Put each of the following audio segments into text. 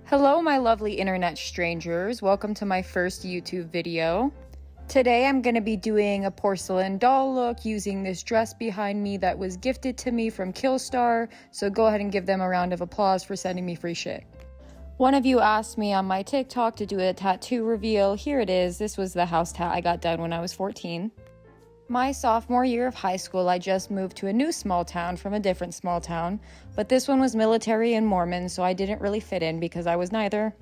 Hello, my lovely internet strangers. Welcome to my first YouTube video. Today I'm going to be doing a porcelain doll look using this dress behind me that was gifted to me from Killstar, so go ahead and give them a round of applause for sending me free shit. One of you asked me on my TikTok to do a tattoo reveal. Here it is. This was the house tat I got done when I was 14. My sophomore year of high school, I just moved to a new small town from a different small town, but this one was military and Mormon, so I didn't really fit in because I was neither.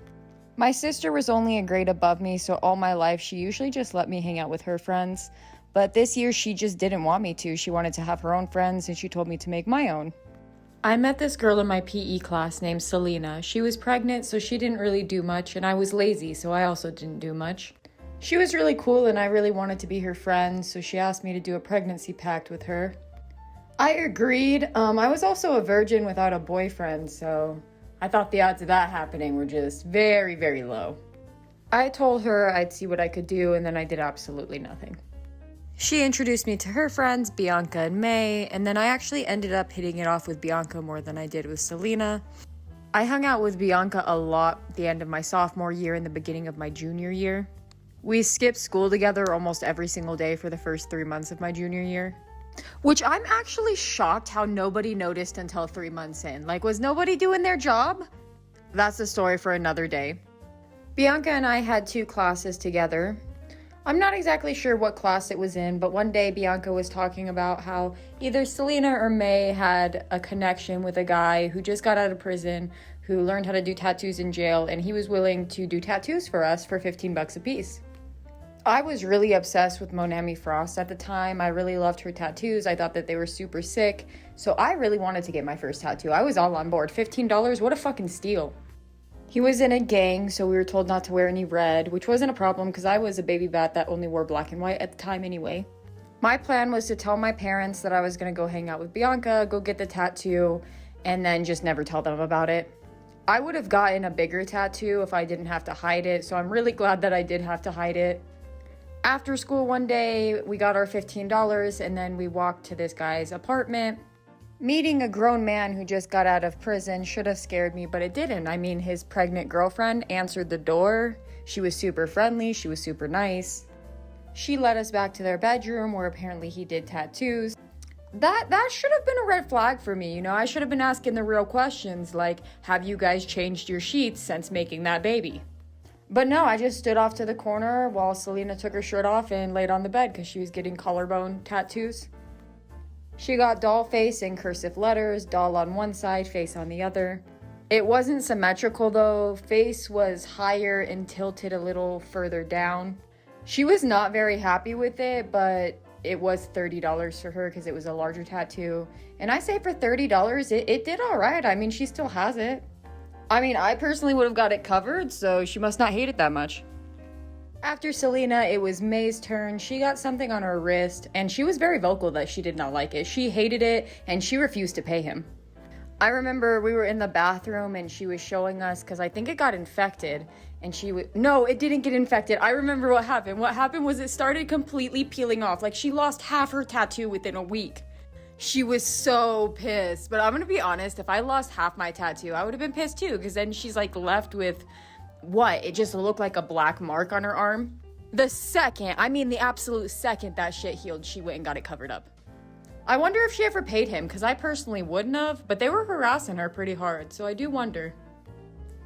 My sister was only a grade above me, so all my life she usually just let me hang out with her friends, but this year she just didn't want me to. She wanted to have her own friends and she told me to make my own. I met this girl in my PE class named Selena. She was pregnant, so she didn't really do much, and I was lazy, so I also didn't do much. She was really cool and I really wanted to be her friend, so she asked me to do a pregnancy pact with her. I agreed. I was also a virgin without a boyfriend, so I thought the odds of that happening were just very, very low. I told her I'd see what I could do, and then I did absolutely nothing. She introduced me to her friends, Bianca and May, and then I actually ended up hitting it off with Bianca more than I did with Selena. I hung out with Bianca a lot at the end of my sophomore year and the beginning of my junior year. We skipped school together almost every single day for the first 3 months of my junior year. Which I'm actually shocked how nobody noticed until 3 months in. Like, was nobody doing their job? That's a story for another day. Bianca and I had 2 classes together. I'm not exactly sure what class it was in, but one day Bianca was talking about how either Selena or May had a connection with a guy who just got out of prison, who learned how to do tattoos in jail, and he was willing to do tattoos for us for $15 a piece. I was really obsessed with Monami Frost at the time. I really loved her tattoos. I thought that they were super sick. So I really wanted to get my first tattoo. I was all on board. $15, what a fucking steal. He was in a gang, so we were told not to wear any red, which wasn't a problem because I was a baby bat that only wore black and white at the time anyway. My plan was to tell my parents that I was going to go hang out with Bianca, go get the tattoo, and then just never tell them about it. I would have gotten a bigger tattoo if I didn't have to hide it, so I'm really glad that I did have to hide it. After school one day, we got our $15 and then we walked to this guy's apartment. Meeting a grown man who just got out of prison should have scared me, but it didn't. I mean, his pregnant girlfriend answered the door. She was super friendly. She was super nice. She led us back to their bedroom where apparently he did tattoos. That should have been a red flag for me, you know? I should have been asking the real questions like, have you guys changed your sheets since making that baby? But no, I just stood off to the corner while Selena took her shirt off and laid on the bed because she was getting collarbone tattoos. She got doll face in cursive letters, doll on one side, face on the other. It wasn't symmetrical though. Face was higher and tilted a little further down. She was not very happy with it, but it was $30 for her because it was a larger tattoo. And I say for $30, it did all right. I mean, she still has it. I mean, I personally would have got it covered, so she must not hate it that much. After Selena, it was May's turn. She got something on her wrist, and she was very vocal that she did not like it. She hated it, and she refused to pay him. I remember we were in the bathroom, and she was showing us, because I think it got infected, and no, it didn't get infected. I remember what happened. What happened was it started completely peeling off. Like, she lost half her tattoo within a week. She was so pissed, but I'm gonna be honest, if I lost half my tattoo, I would have been pissed too, because then she's like left with, what? It just looked like a black mark on her arm. The absolute second that shit healed, she went and got it covered up. I wonder if she ever paid him, because I personally wouldn't have, but they were harassing her pretty hard, so I do wonder.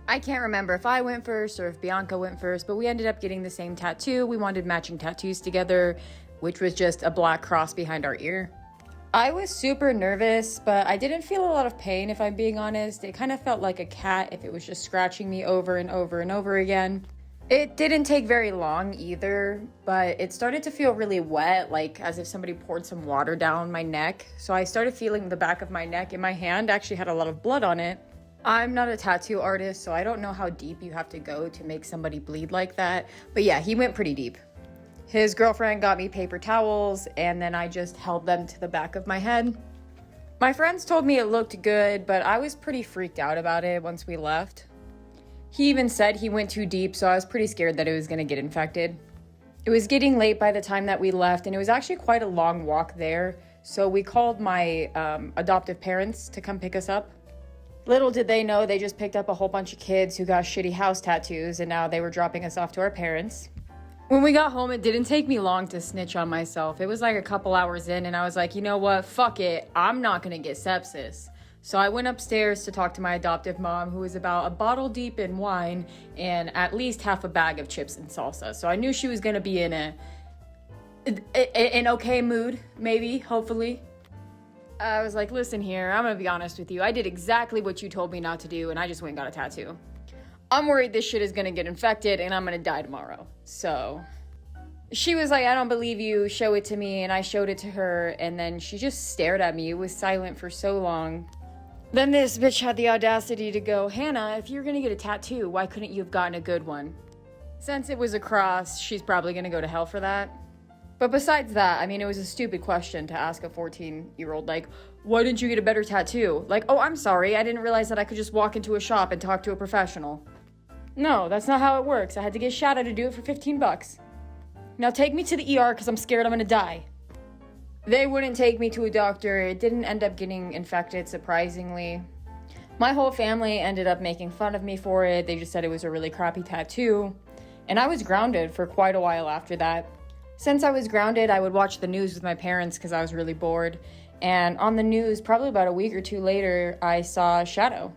I can't remember if I went first or if Bianca went first, but we ended up getting the same tattoo. We wanted matching tattoos together, which was just a black cross behind our ear. I was super nervous, but I didn't feel a lot of pain, if I'm being honest. It kind of felt like a cat if it was just scratching me over and over and over again. It didn't take very long either, but it started to feel really wet, like as if somebody poured some water down my neck. So I started feeling the back of my neck, and my hand actually had a lot of blood on it. I'm not a tattoo artist, so I don't know how deep you have to go to make somebody bleed like that. But yeah, he went pretty deep. His girlfriend got me paper towels, and then I just held them to the back of my head. My friends told me it looked good, but I was pretty freaked out about it once we left. He even said he went too deep, so I was pretty scared that it was going to get infected. It was getting late by the time that we left, and it was actually quite a long walk there, so we called my adoptive parents to come pick us up. Little did they know they just picked up a whole bunch of kids who got shitty house tattoos, and now they were dropping us off to our parents. When we got home, it didn't take me long to snitch on myself. It was like a couple hours in, and I was like, you know what? Fuck it. I'm not gonna get sepsis. So I went upstairs to talk to my adoptive mom, who was about a bottle deep in wine and at least half a bag of chips and salsa. So I knew she was gonna be in an okay mood, maybe, hopefully. I was like, listen here, I'm gonna be honest with you. I did exactly what you told me not to do, and I just went and got a tattoo. I'm worried this shit is gonna get infected and I'm gonna die tomorrow. So she was like, I don't believe you, show it to me. And I showed it to her, and then she just stared at me. It was silent for so long. Then this bitch had the audacity to go, Hannah, if you're gonna get a tattoo, why couldn't you have gotten a good one? Since it was a cross, she's probably gonna go to hell for that. But besides that, I mean, it was a stupid question to ask a 14-year-old, like, why didn't you get a better tattoo? Like, oh, I'm sorry, I didn't realize that I could just walk into a shop and talk to a professional. No, that's not how it works. I had to get Shadow to do it for $15. Now take me to the ER because I'm scared I'm gonna die. They wouldn't take me to a doctor. It didn't end up getting infected, surprisingly. My whole family ended up making fun of me for it. They just said it was a really crappy tattoo. And I was grounded for quite a while after that. Since I was grounded, I would watch the news with my parents because I was really bored. And on the news, probably about a week or two later, I saw Shadow.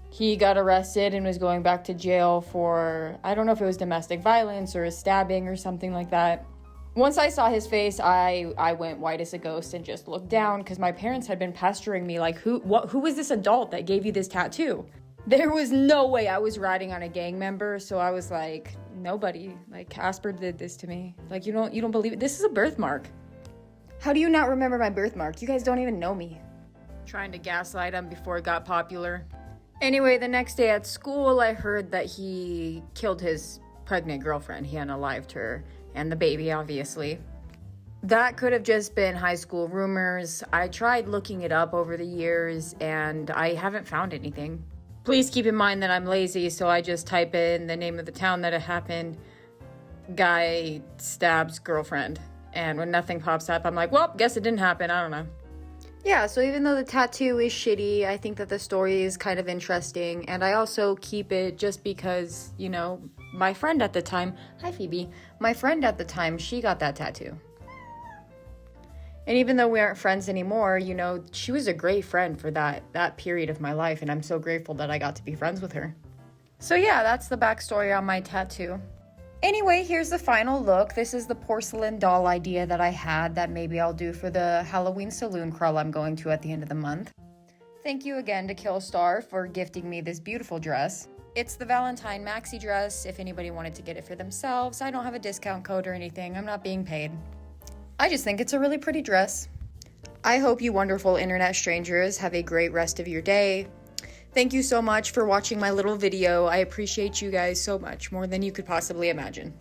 He got arrested and was going back to jail for, I don't know if it was domestic violence or a stabbing or something like that. Once I saw his face, I went white as a ghost and just looked down because my parents had been pestering me like, who was this adult that gave you this tattoo? There was no way I was riding on a gang member, so I was like, nobody. Like, Casper did this to me. Like, you don't believe it? This is a birthmark. How do you not remember my birthmark? You guys don't even know me. Trying to gaslight him before it got popular. Anyway, the next day at school, I heard that he killed his pregnant girlfriend. He unalived her, and the baby, obviously. That could have just been high school rumors. I tried looking it up over the years, and I haven't found anything. Please keep in mind that I'm lazy, so I just type in the name of the town that it happened. Guy stabs girlfriend. And when nothing pops up, I'm like, well, guess it didn't happen. I don't know. Yeah, so even though the tattoo is shitty, I think that the story is kind of interesting. And I also keep it just because, my friend at the time, hi Phoebe, my friend at the time, she got that tattoo. And even though we aren't friends anymore, she was a great friend for that period of my life. And I'm so grateful that I got to be friends with her. So yeah, that's the backstory on my tattoo. Anyway, here's the final look. This is the porcelain doll idea that I had that maybe I'll do for the Halloween saloon crawl I'm going to at the end of the month. Thank you again to Killstar for gifting me this beautiful dress. It's the Valentine maxi dress if anybody wanted to get it for themselves. I don't have a discount code or anything. I'm not being paid. I just think it's a really pretty dress. I hope you wonderful internet strangers have a great rest of your day. Thank you so much for watching my little video. I appreciate you guys so much, more than you could possibly imagine.